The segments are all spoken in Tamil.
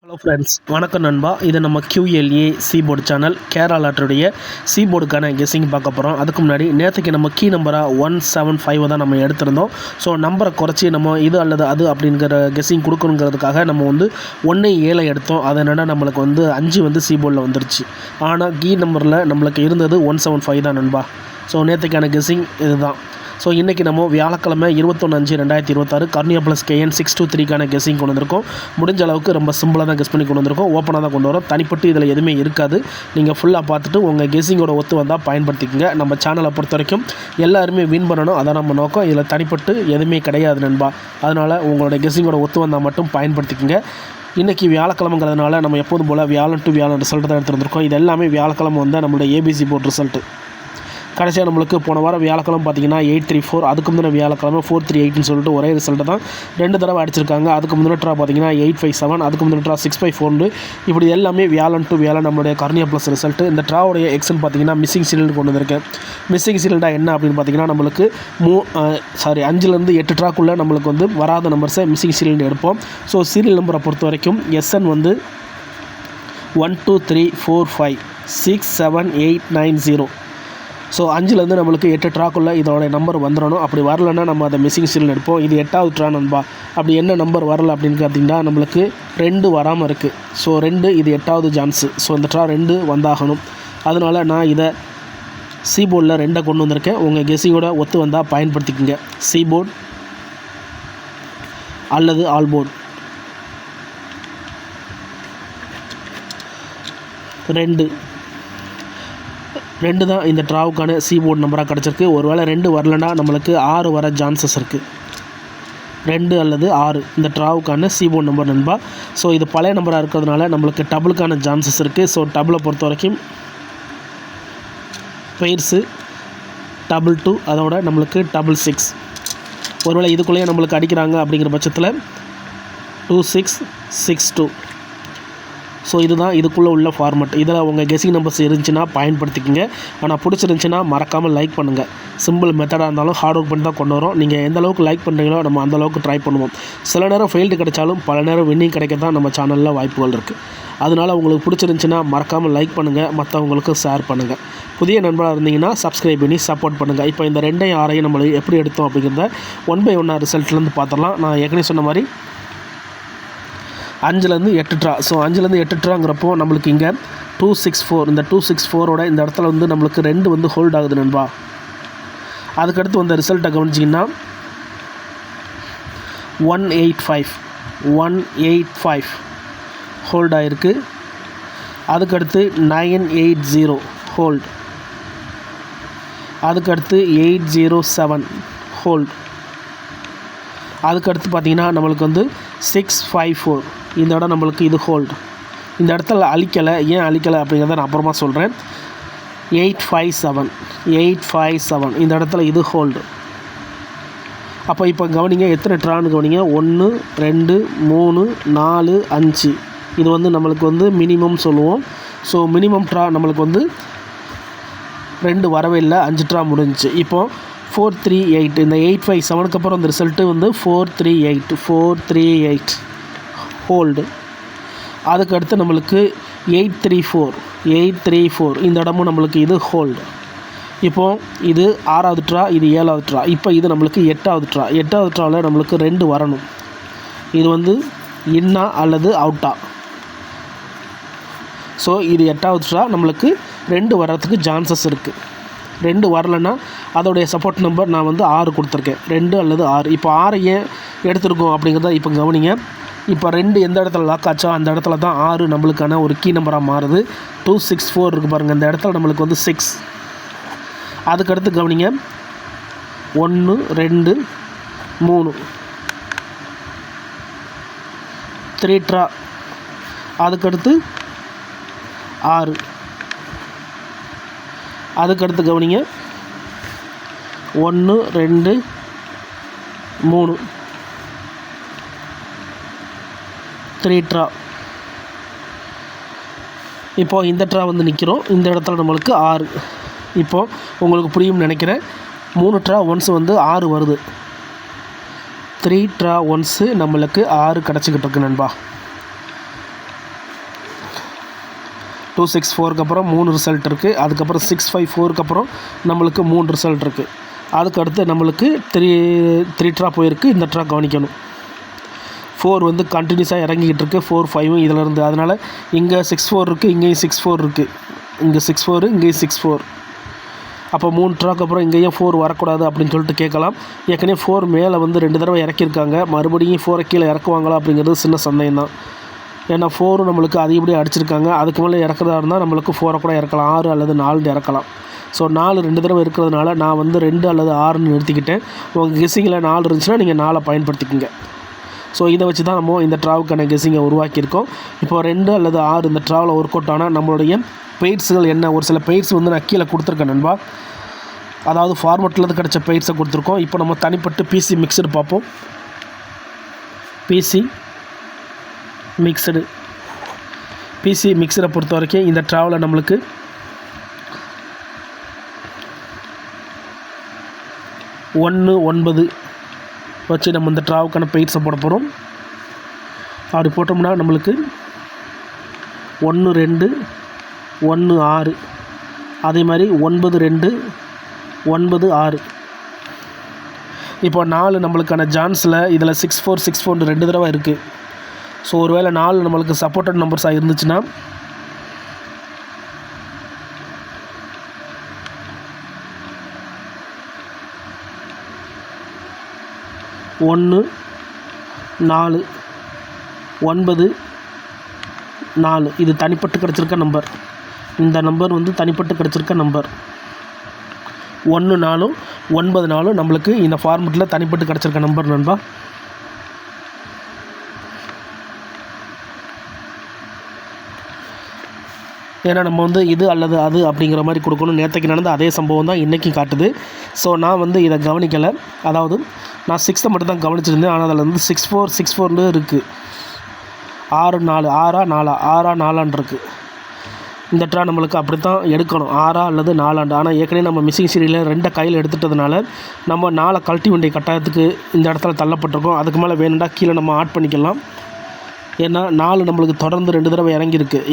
ஹலோ ஃப்ரெண்ட்ஸ், வணக்கம் நண்பா. இது நம்ம QLA சீபோர்டு சேனல் கேரளா லாட்டரியுடைய சீபோர்டுக்கான கெஸ்ஸிங் பார்க்க போகிறோம். அதுக்கு முன்னாடி நேற்றுக்கு நம்ம கீ நம்பராக 175 தான் நம்ம எடுத்திருந்தோம். ஸோ நம்பரை குறைச்சி நம்ம இது அல்லது அது அப்படிங்கிற கெஸ்ஸிங் கொடுக்கணுங்கிறதுக்காக நம்ம 1-7 எடுத்தோம். அதனால நம்மளுக்கு 5 சீபோர்டில் வந்துருச்சு. ஆனால் கீ நம்பரில் நம்மளுக்கு இருந்தது 175 தான் நண்பா. ஸோ நேற்றுக்கான கெஸ்ஸிங் இதுதான். ஸோ இன்றைக்கி நம்ம வியாழக்கிழமை 21/5/2026 கர்னியா ப்ளஸ் KN 623க்கான கெஸ்ஸிங் கொண்டு வந்திருக்கோம். முடிஞ்ச அளவுக்கு ரொம்ப சிம்பிளாக தான் கெஸ் பண்ணி கொண்டு வந்திருக்கோம். ஓப்பனாக தான் கொண்டு வரோம். தனிப்பட்டு இதில் எதுவுமே இருக்காது. நீங்கள் ஃபுல்லாக பார்த்துட்டு உங்கள் கெஸ்ஸிங்கோட ஒத்து வந்தால் பயன்படுத்திக்கங்க. நம்ம சேனலை பொறுத்த வரைக்கும் எல்லாருமே வின் பண்ணணும், அதான் நம்ம நோக்கம். இதில் தனிப்பட்டு எதுவுமே கிடையாது நண்பா. அதனால் உங்களோட கெஸ்ஸிங்கோட ஒத்து வந்தால் மட்டும் பயன்படுத்திக்கங்க. இன்றைக்கி வியாழக்கிழமைங்கிறதுனால நம்ம எப்போதும் போல் வியாழன் டு வியாழன் ரிசல்ட் தான் எடுத்துருந்துருக்கோம். இது எல்லாமே வியாழக்கிழமை நம்மளுடைய ABC போர்ட் ரிசல்ட்டு. கடைசியாக நம்மளுக்கு போன வாரம் வியாழக்கிழமை பார்த்தீங்கன்னா 834, அதுக்கு முந்தின வியாழக்கிழமை 438ன்னு சொல்லிட்டு ஒரே ரிசல்ட்டு தான் 2 தடவை அடிச்சிருக்காங்க. அதுக்கு முந்தின ட்ரா பார்த்தீங்கன்னா 857, அதுக்கு முந்தின ட்ரா 654. இப்படி எல்லாமே வியாழன் டு வியாழன் நம்மளுடைய கர்னியா ப்ளஸ் ரிசல்ட்டு. இந்த ட்ராவுடைய எக்ஸன் பார்த்தீங்கன்னா மிஸ்ஸிங் சீரியல் கொண்டு வந்திருக்கேன். மிஸ்ஸிங் சீரியல்டா என்ன அப்படின்னு பார்த்தீங்கன்னா நம்மளுக்கு 5லேருந்து 8 ட்ராக்குள்ளே நம்மளுக்கு வராத நம்பர்ஸை மிஸ்ஸிங் சீரியல் எடுப்போம். ஸோ சீரியல் நம்பரை பொறுத்த வரைக்கும் SN 1 2 3 4 5 6 7 8 9 0. ஸோ 5லேருந்து நம்மளுக்கு 8 ட்ராக்குள்ளே இதோட நம்பர் வந்துடணும். அப்படி வரலன்னா நம்ம அதை மிஸ்ஸிங் சீரியல் எடுப்போம். இது 8வது ட்ரா நண்பா. அப்படி என்ன நம்பர் வரல அப்படின்னு பார்த்தீங்கன்னா நம்மளுக்கு 2 வராமல் இருக்குது. ஸோ 2 இது 8வது சான்ஸு. ஸோ இந்த ட்ரா 2 வந்தாகணும். அதனால் நான் இதை சீபோர்டில் 2 கொண்டு வந்திருக்கேன். உங்கள் கெஸ்ஸிங்கோட ஒத்து வந்தால் பயன்படுத்திக்கோங்க. சீபோர்ட் அல்லது ஆல்போர்ட் 2 தான் இந்த ட்ராவுக்கான சீபோர்ட் நம்பராக கிடச்சிருக்கு. ஒருவேளை 2 வரலன்னா நம்மளுக்கு 6 வர சான்சஸ் இருக்குது. 2 அல்லது 6 இந்த ட்ராவுக்கான சீபோர்ட் நம்பர் நண்பா. ஸோ இது பழைய நம்பராக இருக்கிறதுனால நம்மளுக்கு டபுளுக்கான சான்சஸ் இருக்குது. ஸோ டபுளை பொறுத்த வரைக்கும் பெயர்ஸு 2 அதோட நம்மளுக்கு 6. ஒருவேளை இதுக்குள்ளேயே நம்மளுக்கு அடிக்கிறாங்க அப்படிங்கிற பட்சத்தில் 2662. ஸோ இதுதான் இதுக்குள்ளே உள்ள ஃபார்மெட். இதில் உங்கள் கெஸ்ஸிங் நம்பர்ஸ் இருந்துச்சுன்னா பயன்படுத்திக்கங்க. ஆனால் பிடிச்சிருந்துச்சின்னா மறக்காமல் லைக் பண்ணுங்கள். சிம்பிள் மெத்தடாக இருந்தாலும் ஹார்ட் ஒர்க் பண்ணி தான் கொண்டு வரோம். நீங்கள் எந்த அளவுக்கு லைக் பண்ணுறீங்களோ நம்ம அந்தளவுக்கு ட்ரை பண்ணுவோம். சில நேரம் ஃபெயில்டு கிடைச்சாலும் பல நேரம் வின்னிங் கிடைக்க தான் நம்ம சேனலில் வாய்ப்புகள் இருக்குது. அதனால் உங்களுக்கு பிடிச்சிருந்துச்சின்னா மறக்காமல் லைக் பண்ணுங்கள், மற்றவங்களுக்கு ஷேர் பண்ணுங்கள். புதிய நண்பராக இருந்தீங்கன்னா சப்ஸ்கிரைப் பண்ணி சப்போர்ட் பண்ணுங்கள். இப்போ இந்த 2 6 நம்ம எப்படி எடுத்தோம் அப்படிங்கிறத 1/1 ரிசல்ட்லேருந்து பார்த்துடலாம். நான் ஏற்கனவே சொன்ன மாதிரி 5லேருந்து 8 ட்ரா. ஸோ 5லேருந்து 8 ட்ராங்கிறப்போ நம்மளுக்கு இங்கே 264. இந்த 264ஓட இந்த இடத்துல நம்மளுக்கு 2 ஹோல்ட் ஆகுது நண்பா. அதுக்கடுத்து வந்த ரிசல்ட்டை கவனிச்சிங்கன்னா 185 ஹோல்ட் ஆகிருக்கு. அதுக்கடுத்து 980 ஹோல்ட். அதுக்கடுத்து 807 ஹோல்ட். அதுக்கடுத்து பார்த்திங்கன்னா நம்மளுக்கு 654 இந்த இடம் நம்மளுக்கு இது ஹோல்டு. இந்த இடத்துல அழிக்கலை. ஏன் அழிக்கலை அப்படிங்கிறத நான் அப்புறமா சொல்கிறேன். 857 இந்த இடத்துல இது ஹோல்டு. அப்போ இப்போ கவனிங்க, எத்தனை ட்ரான்னு கவனிங்க. 1 2 3 4 5. இது நம்மளுக்கு மினிமம் சொல்லுவோம். ஸோ மினிமம் ட்ரா நம்மளுக்கு 2 வரவே இல்லை. 5 ட்ரா முடிஞ்சிச்சு. இப்போது 438 இந்த 857க்கு அப்புறம் இந்த ரிசல்ட்டு 438 ஹோல்டு. அதுக்கடுத்து நம்மளுக்கு 834 இந்த இடமும் நம்மளுக்கு இது ஹோல்டு. இப்போது இது 6வது ட்ரா, இது 7வது ட்ரா. இப்போ இது நம்மளுக்கு 8வது ட்ரா. 8வது ட்ராவில் நம்மளுக்கு 2 வரணும். இது இன்னா அல்லது அவுட்டா. ஸோ இது 8வது ட்ரா. நம்மளுக்கு 2 வர்றதுக்கு சான்சஸ் இருக்குது. 2 வரலைன்னா அதோடைய சப்போர்ட் நம்பர் நான் 6 கொடுத்துருக்கேன். 2 அல்லது 6. இப்போ 6 ஏன் எடுத்துருக்கோம் அப்படிங்கிறத இப்போ கவனிங்க. இப்போ 2 எந்த இடத்துல லாக் ஆச்சோ அந்த இடத்துல தான் 6 நம்மளுக்கான ஒரு கீ நம்பராக மாறுது. 264 இருக்குது பாருங்கள். இந்த இடத்துல நம்மளுக்கு 6. அதுக்கடுத்து கவனிங்க 1 2 3 3 ட்ரா. அதுக்கடுத்து 6. அதுக்கடுத்து கவனிங்க 1 2 3 3 ட்ரா. இப்போது இந்த ட்ரா நிற்கிறோம். இந்த இடத்துல நம்மளுக்கு 6. இப்போது உங்களுக்கு புரியும்னு நினைக்கிறேன். 3 ட்ரா ஒன்ஸ் 6 வருது. 3 ட்ரா ஒன்ஸு நம்மளுக்கு 6 கிடச்சிக்கிட்டு இருக்கு நண்பா. 264க்கு அப்புறம் 3 ரிசல்ட் இருக்குது. அதுக்கப்புறம் 654க்கு அப்புறம் நம்மளுக்கு 3 ரிசல்ட் இருக்குது. அதுக்கடுத்து நம்மளுக்கு 3 ட்ரா போயிருக்கு. இந்த ட்ரா கவனிக்கணும். 4 வந்து கண்டினியூஸாக இறங்கிக்கிட்டு இருக்குது. 4 5 இதில் இருந்து. அதனால் இங்கே 64 இருக்குது, இங்கேயும் 64 இருக்குது. இங்கே 64, இங்கேயும் 64. அப்போ 3 ட்ராக்கு அப்புறம் இங்கேயும் 4 வரக்கூடாது அப்படின்னு சொல்லிட்டு கேட்கலாம். ஏற்கனவே 4 மேலே வந்து 2 தடவை இறக்கியிருக்காங்க. மறுபடியும் 4 கீழே இறக்குவாங்களா அப்படிங்கிறது சின்ன சந்தேகம் தான். ஏன்னா 4 நம்மளுக்கு அதிகப்படியாக அடிச்சிருக்காங்க. அதுக்கு மேலே இறக்குறதா இருந்தால் நம்மளுக்கு 4 கூட இறக்கலாம், 6 அல்லது 4 இறக்கலாம். ஸோ 4 2 தடவை இருக்கிறதுனால நான் வந்து 2 அல்லது 6ன்னு நிறுத்திக்கிட்டேன். உங்கள் கெஸ்ஸிங்கில் 4 இருந்துச்சுன்னா நீங்கள் 4 பயன்படுத்திக்கோங்க. ஸோ இதை வச்சு தான் நம்ம இந்த ட்ராவுக்கான கெஸ்ஸிங்கை உருவாக்கியிருக்கோம். இப்போ 2 அல்லது 6 இந்த ட்ராவில் ஒர்க் அவுட் ஆனால் நம்மளுடைய பெய்ட்ஸுகள் என்ன, ஒரு சில பெய்ட்ஸ் வந்து நான் கீழே கொடுத்துருக்கேன் நண்பா. அதாவது ஃபார்மெட்லேருந்து கிடச்ச பெய்ட்ஸை கொடுத்துருக்கோம். இப்போ நம்ம தனிப்பட்டு பிசி மிக்சடு பார்ப்போம். பிசி மிக்சரை பொறுத்த வரைக்கும் இந்த ட்ராவில் நம்மளுக்கு 1 9 வச்சு நம்ம இந்த ட்ராவுக்கான பெய்ட்ஸை போட போகிறோம். அப்படி போட்டோம்னா நம்மளுக்கு 1 2 1 6, அதே மாதிரி 9 2 9 6. இப்போ 4 நம்மளுக்கான ஜான்ஸில் இதில் 64 64 2 தடவை இருக்குது. ஸோ ஒருவேளை 4 நம்மளுக்கு சப்போர்ட்டட் நம்பர்ஸாக இருந்துச்சுன்னா 1 4 9 4 இது தனிப்பட்டு கிடச்சிருக்க நம்பர். இந்த நம்பர் வந்து தனிப்பட்டு கிடச்சிருக்க நம்பர். 1 4 9 4 நம்மளுக்கு இந்த ஃபார்மெட்டில் தனிப்பட்டு கிடச்சிருக்க நம்பர் நண்பா. ஏன்னா நம்ம வந்து இது அல்லது அது அப்படிங்கிற மாதிரி கொடுக்கணும். நேற்றுக்கு நடந்த அதே சம்பவம் தான் இன்றைக்கி காட்டுது. ஸோ நான் வந்து இதை கவனிக்கலை. அதாவது நான் 6 மட்டும் தான் கவனிச்சிருந்தேன். ஆனால் அதில் வந்து 64 64 இருக்குது. 6 4 6 4 6 4 இருக்குது. இந்த ட்ரா நம்மளுக்கு அப்படி தான் எடுக்கணும், 6 அல்லது 4. ஆனால் ஏற்கனவே நம்ம மிஸ்ஸிங் சீரியலில் 2 கையில் எடுத்துட்டதுனால நம்ம 4 கழட்டி வேண்டிய கட்டாயத்துக்கு இந்த இடத்துல தள்ளப்பட்டிருக்கோம். அதுக்கு மேலே வேணுண்டா கீழே நம்ம ஆட் பண்ணிக்கலாம். ஏன்னா 4 நம்மளுக்கு தொடர்ந்து 2 தடவை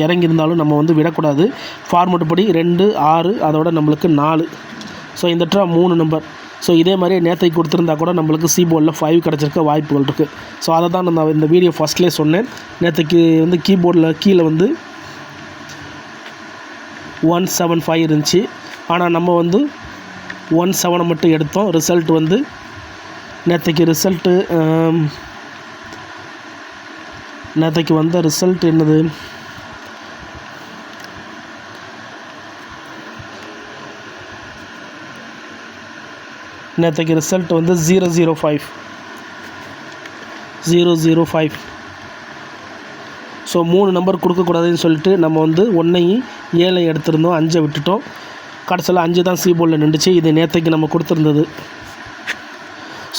இறங்கியிருந்தாலும் நம்ம வந்து விடக்கூடாது. ஃபார்மெட் படி 2 6 அதோட நம்மளுக்கு 4. ஸோ இந்த ட்ரா 3 நம்பர். ஸோ இதே மாதிரி நேற்றைக்கு கொடுத்துருந்தா கூட நம்மளுக்கு கீபோர்டில் 5 கிடச்சிருக்க வாய்ப்புகள் இருக்குது. ஸோ அதை தான் நான் இந்த வீடியோ ஃபஸ்ட்லேயே சொன்னேன். நேற்றைக்கு வந்து கீபோர்டில் கீழே வந்து 175 இருந்துச்சு. ஆனால் நம்ம வந்து 17 மட்டும் எடுத்தோம். ரிசல்ட் வந்து நேற்றைக்கு வந்த ரிசல்ட் என்னது, நேற்றைக்கு ரிசல்ட் வந்து 005. ஸோ 3 நம்பர் கொடுக்கக்கூடாதுன்னு சொல்லிட்டு நம்ம வந்து 1ஐயும் 7ஐயும் எடுத்திருந்தோம், 5 விட்டுட்டோம். கடைசியில் 5 தான் கீபோர்டில் நின்றுச்சு. இது நேற்றைக்கு நம்ம கொடுத்துருந்தது.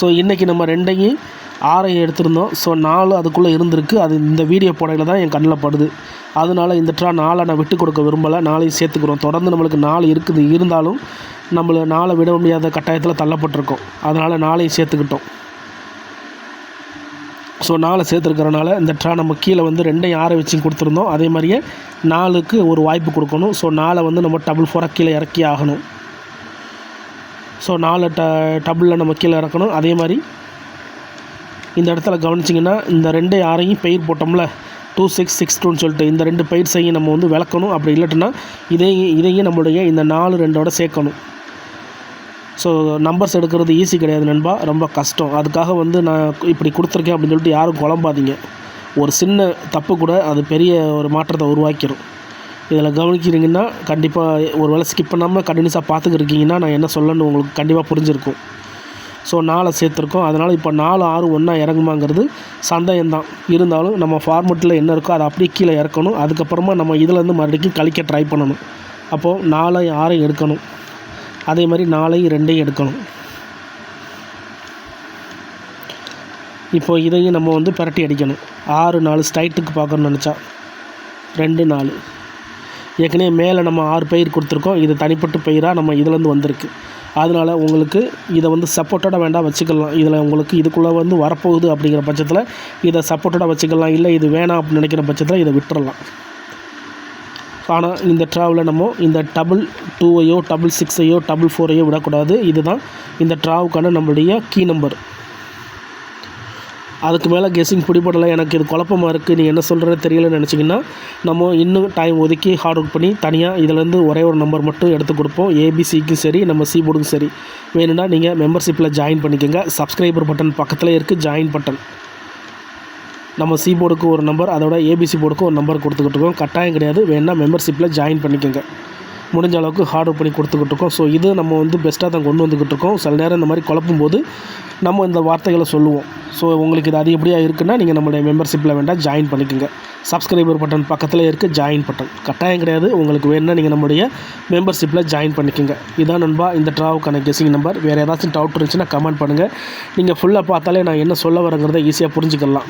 ஸோ இன்றைக்கி நம்ம 2ஐயும் 6ஐயும் எடுத்திருந்தோம். ஸோ 4 அதுக்குள்ளே இருந்திருக்கு. அது இந்த வீடியோ போடையில் தான் என் கண்ணில் படுது. அதனால் இந்த ட்ரா 4 நான் விட்டு கொடுக்க விரும்பலை. 4ஐயும் சேர்த்துக்கிறோம். தொடர்ந்து நம்மளுக்கு 4 இருக்குது. இருந்தாலும் நம்மளை 4 விட முடியாத கட்டாயத்தில் தள்ளப்பட்டிருக்கோம். அதனால் 4ஐயும் சேர்த்துக்கிட்டோம். ஸோ 4 சேர்த்துருக்கிறனால இந்த ட்ரா நம்ம கீழே வந்து 2ஐயும் 6 வச்சு கொடுத்துருந்தோம். அதே மாதிரியே 4க்கு ஒரு வாய்ப்பு கொடுக்கணும். ஸோ 4 வந்து நம்ம டபுள் 4 கீழே இறக்கி ஆகணும். ஸோ 4 டபுளில் நம்ம கீழே இறக்கணும். அதே மாதிரி இந்த இடத்துல கவனிச்சிங்கன்னா இந்த 2 6ஐயும் பெயர் போட்டோம்ல 2 6 6 2ன்னு சொல்லிட்டு இந்த 2 பெயர்ஸையும் நம்ம வந்து விளக்கணும். அப்படி இல்லாட்டினா இதையும் நம்மளுடைய இந்த 4 2ஓட சேர்க்கணும். ஸோ நம்பர்ஸ் எடுக்கிறது ஈஸி கிடையாது நண்பா, ரொம்ப கஷ்டம். அதுக்காக வந்து நான் இப்படி கொடுத்துருக்கேன் அப்படின்னு சொல்லிட்டு யாரும் குழம்பாதீங்க. ஒரு சின்ன தப்பு கூட அது பெரிய ஒரு மாற்றத்தை உருவாக்கிடும். இதில் கவனிக்கிறீங்கன்னா கண்டிப்பாக ஒரு வேளை ஸ்கிப் பண்ணாமல் கண்டினியூஸாக பார்த்துக்கிருக்கீங்கன்னா நான் என்ன சொல்லணும்னு உங்களுக்கு கண்டிப்பாக புரிஞ்சிருக்கும். ஸோ 4 சேர்த்துருக்கோம். அதனால் இப்போ 4 6 ஒன்றா இறங்குமாங்கிறது சந்தேகம்தான். இருந்தாலும் நம்ம ஃபார்மெட்டில் என்ன இருக்கோ அதை அப்படியே கீழே இறக்கணும். அதுக்கப்புறமா நம்ம இதிலேருந்து மறுபடியும் கழிக்க ட்ரை பண்ணணும். அப்போது 4 6 எடுக்கணும். அதே மாதிரி 4 2 எடுக்கணும். இப்போ இதையும் நம்ம வந்து பரட்டி அடிக்கணும். 6 4 ஸ்ட்ரைட்டுக்கு பார்க்கணும்னு நினச்சா 2 4. ஏற்கனவே மேலே நம்ம 6 பெயர் கொடுத்துருக்கோம். இது தனிப்பட்ட பெயராக நம்ம இதிலேருந்து வந்திருக்கு. அதனால் உங்களுக்கு இதை வந்து சப்போர்ட்டடாக வேண்டாம் வச்சுக்கலாம். இதில் உங்களுக்கு இதுக்குள்ளே வந்து வரப்போகுது அப்படிங்கிற பட்சத்தில் இதை சப்போர்ட்டடாக வச்சுக்கலாம். இல்லை இது வேணாம் அப்படின்னு நினைக்கிற பட்சத்தில் இதை விட்டுறலாம். ஆனால் இந்த ட்ராவில் நம்ம இந்த டபுள் 2ஐயோ டபுள் 6ஐயோ டபுள் 4ஐயோ விடக்கூடாது. இதுதான் இந்த ட்ராவுக்கான நம்மளுடைய கீ நம்பர். அதுக்கு மேலே கெஸ்ஸிங் பிடிபடலை, எனக்கு இது குழப்பமாக இருக்குது, நீ என்ன சொல்கிறது தெரியலன்னு நினச்சிங்கன்னா நம்ம இன்னும் டைம் ஒதுக்கி ஹார்ட் ஒர்க் பண்ணி தனியாக இதிலேருந்து ஒரே ஒரு நம்பர் மட்டும் எடுத்து கொடுப்போம். ஏபிசிக்கும் சரி நம்ம சி போர்டுக்கும் சரி. வேணும்னா நீங்கள் மெம்பர்ஷிப்பில் ஜாயின் பண்ணிக்கோங்க. சப்ஸ்கிரைபர் பட்டன் பக்கத்தில் இருக்குது, ஜாயின் பட்டன். நம்ம சி போர்டுக்கு ஒரு நம்பர், அதோட ஏபிசி போர்டுக்கு ஒரு நம்பர் கொடுத்துக்கிட்டு இருக்கோம். கட்டாயம் கிடையாது, வேணுன்னா மெம்பர்ஷிப்பில் ஜாயின் பண்ணிக்கோங்க. முடிஞ்ச அளவுக்கு ஹார்ட் ஒர்க் பண்ணி கொடுத்துக்கிட்டு இருக்கோம். ஸோ இது நம்ம வந்து பெஸ்ட்டாக தான் கொண்டு வந்துக்கிட்டு இருக்கோம். சில நேரம் இந்த மாதிரி குழப்பும் போது நம்ம இந்த வார்த்தைகளை சொல்லுவோம். ஸோ உங்களுக்கு இது அதிகப்படியாக இருக்குன்னா நீங்கள் நம்மளுடைய மெம்பர்ஷிப்பில் வேண்டாம் ஜாயின் பண்ணிக்கோங்க. சப்ஸ்கிரைபர் பட்டன் பக்கத்தில் இருக்குது, ஜாயின் பட்டன். கட்டாயம் கிடையாது, உங்களுக்கு வேணுன்னா நீங்கள் நம்மளுடைய மெம்பர்ஷிப்பில் ஜாயின் பண்ணிக்கோங்க. இதான் நண்பா இந்த ட்ராவுக்கான கெஸ்ஸிங் நம்பர். வேறு ஏதாச்சும் டவுட் இருந்துச்சுன்னா கமெண்ட் பண்ணுங்கள். நீங்கள் ஃபுல்லாக பார்த்தாலே நான் என்ன சொல்ல வரேங்கிறத ஈஸியாக புரிஞ்சுக்கலாம்.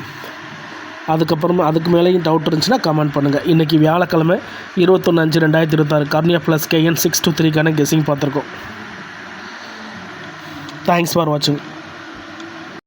அதுக்கப்புறமா அதுக்கு மேலேயும் டவுட் இருந்துச்சுன்னா கமெண்ட் பண்ணுங்கள். இன்றைக்கி வியாழக்கிழமை 21/5/2026 கர்னியா ப்ளஸ் KN 623க்கான கெஸ்ஸிங் பார்த்துருக்கோம். தேங்க்ஸ் ஃபார் வாட்சிங்.